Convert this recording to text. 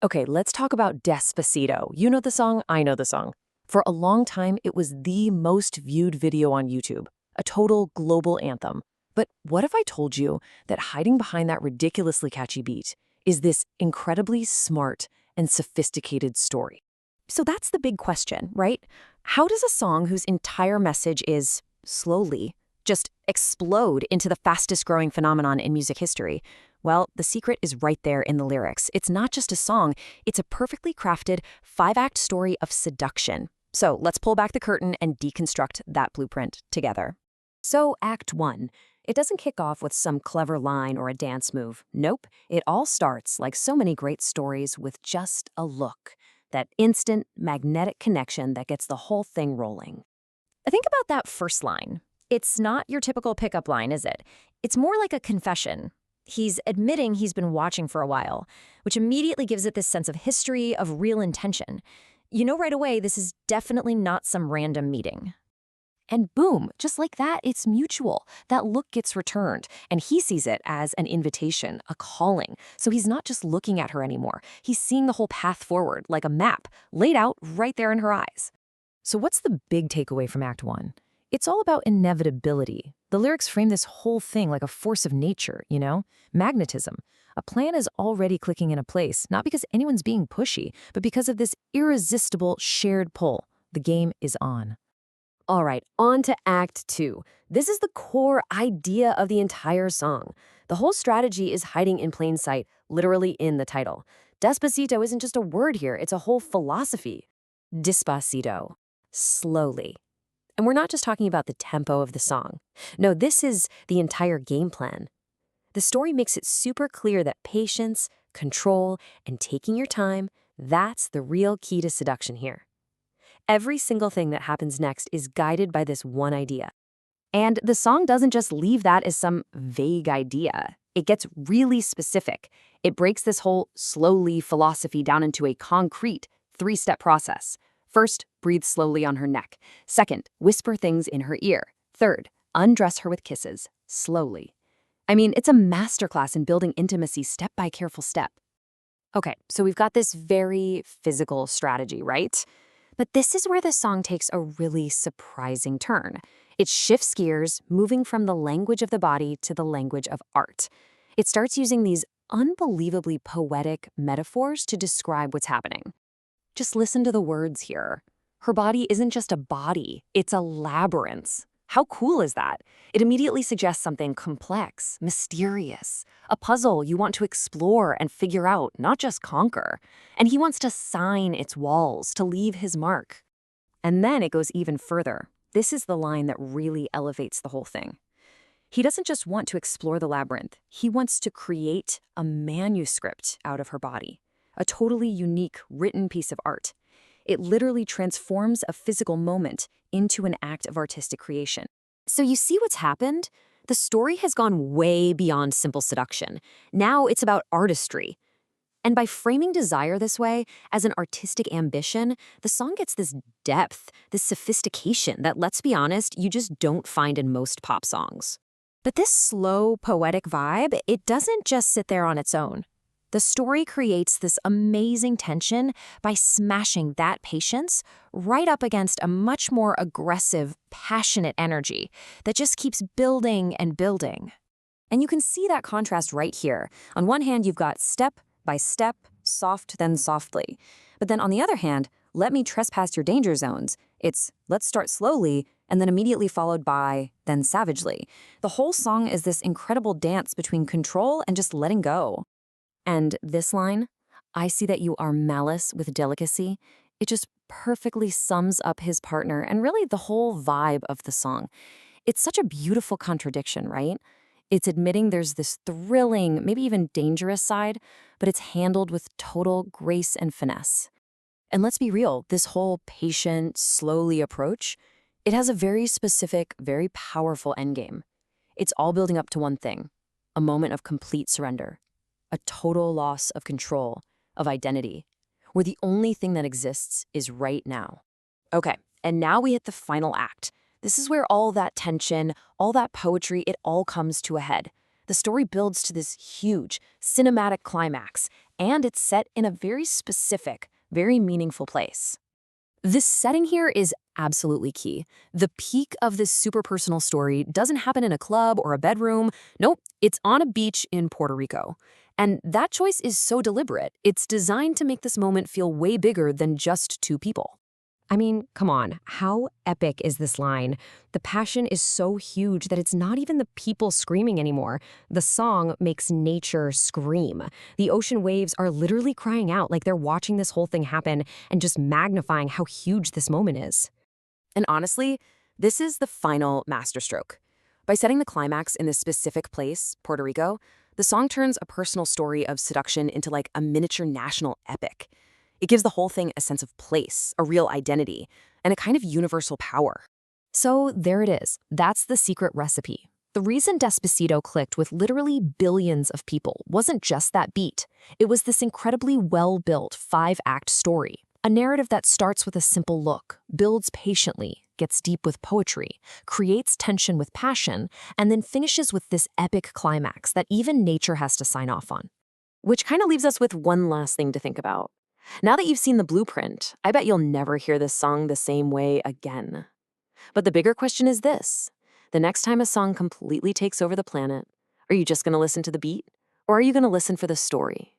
Okay, let's talk about Despacito. You know the song, I know the song. For a long time, it was the most viewed video on YouTube, a total global anthem. But what if I told you that hiding behind that ridiculously catchy beat is this incredibly smart and sophisticated story? So that's the big question, right? How does a song whose entire message is slowly just explode into the fastest growing phenomenon in music history? Well, the secret is right there in the lyrics. It's not just a song, it's a perfectly crafted five-act story of seduction. So let's pull back the curtain and deconstruct that blueprint together. So, Act 1. It doesn't kick off with some clever line or a dance move. Nope. It all starts, like so many great stories, with just a look. That instant, magnetic connection that gets the whole thing rolling. Think about that first line. It's not your typical pickup line, is it? It's more like a confession. He's admitting he's been watching for a while, which immediately gives it this sense of history, of real intention. You know right away this is definitely not some random meeting. And boom, just like that, it's mutual. That look gets returned, and he sees it as an invitation, a calling. So he's not just looking at her anymore. He's seeing the whole path forward, like a map, laid out right there in her eyes. So what's the big takeaway from Act 1? It's all about inevitability. The lyrics frame this whole thing like a force of nature, magnetism. A plan is already clicking into place, not because anyone's being pushy, but because of this irresistible shared pull. The game is on. All right, on to Act 2. This is the core idea of the entire song. The whole strategy is hiding in plain sight, literally in the title. Despacito isn't just a word here, it's a whole philosophy. Despacito. Slowly. And we're not just talking about the tempo of the song. No, this is the entire game plan. The story makes it super clear that patience, control, and taking your time, that's the real key to seduction here. Every single thing that happens next is guided by this one idea. And the song doesn't just leave that as some vague idea. It gets really specific. It breaks this whole slowly philosophy down into a concrete three-step process. First, breathe slowly on her neck. Second, whisper things in her ear. Third, undress her with kisses, slowly. I mean, it's a masterclass in building intimacy step by careful step. Okay, so we've got this very physical strategy, right? But this is where the song takes a really surprising turn. It shifts gears, moving from the language of the body to the language of art. It starts using these unbelievably poetic metaphors to describe what's happening. Just listen to the words here. Her body isn't just a body, it's a labyrinth. How cool is that? It immediately suggests something complex, mysterious, a puzzle you want to explore and figure out, not just conquer. And he wants to sign its walls, to leave his mark. And then it goes even further. This is the line that really elevates the whole thing. He doesn't just want to explore the labyrinth, he wants to create a manuscript out of her body, a totally unique written piece of art. It literally transforms a physical moment into an act of artistic creation. So you see what's happened? The story has gone way beyond simple seduction. Now it's about artistry. And by framing desire this way, as an artistic ambition, the song gets this depth, this sophistication that, let's be honest, you just don't find in most pop songs. But this slow, poetic vibe, it doesn't just sit there on its own. The story creates this amazing tension by smashing that patience right up against a much more aggressive, passionate energy that just keeps building and building. And you can see that contrast right here. On one hand, you've got step by step, soft then softly. But then on the other hand, let me trespass your danger zones. It's let's start slowly and then immediately followed by then savagely. The whole song is this incredible dance between control and just letting go. And this line, I see that you are malice with delicacy, it just perfectly sums up his partner and really the whole vibe of the song. It's such a beautiful contradiction, right? It's admitting there's this thrilling, maybe even dangerous side, but it's handled with total grace and finesse. And let's be real, this whole patient, slowly approach, it has a very specific, very powerful endgame. It's all building up to one thing, a moment of complete surrender. A total loss of control, of identity, where the only thing that exists is right now. Okay, and now we hit the final act. This is where all that tension, all that poetry, it all comes to a head. The story builds to this huge, cinematic climax. and it's set in a very specific, very meaningful place. This setting here is absolutely key. The peak of this super personal story doesn't happen in a club or a bedroom. Nope, it's on a beach in Puerto Rico. And that choice is so deliberate. It's designed to make this moment feel way bigger than just two people. I mean, come on, how epic is this line? The passion is so huge that it's not even the people screaming anymore. The song makes nature scream. The ocean waves are literally crying out like they're watching this whole thing happen and just magnifying how huge this moment is. And honestly, this is the final masterstroke. By setting the climax in this specific place, Puerto Rico, the song turns a personal story of seduction into like a miniature national epic. It gives the whole thing a sense of place, a real identity, and a kind of universal power. So there it is. That's the secret recipe. The reason Despacito clicked with literally billions of people wasn't just that beat. It was this incredibly well-built 5-act story. A narrative that starts with a simple look, builds patiently, gets deep with poetry, creates tension with passion, and then finishes with this epic climax that even nature has to sign off on. Which kind of leaves us with one last thing to think about. Now that you've seen the blueprint, I bet you'll never hear this song the same way again. But the bigger question is this. The next time a song completely takes over the planet, are you just going to listen to the beat? Or are you going to listen for the story?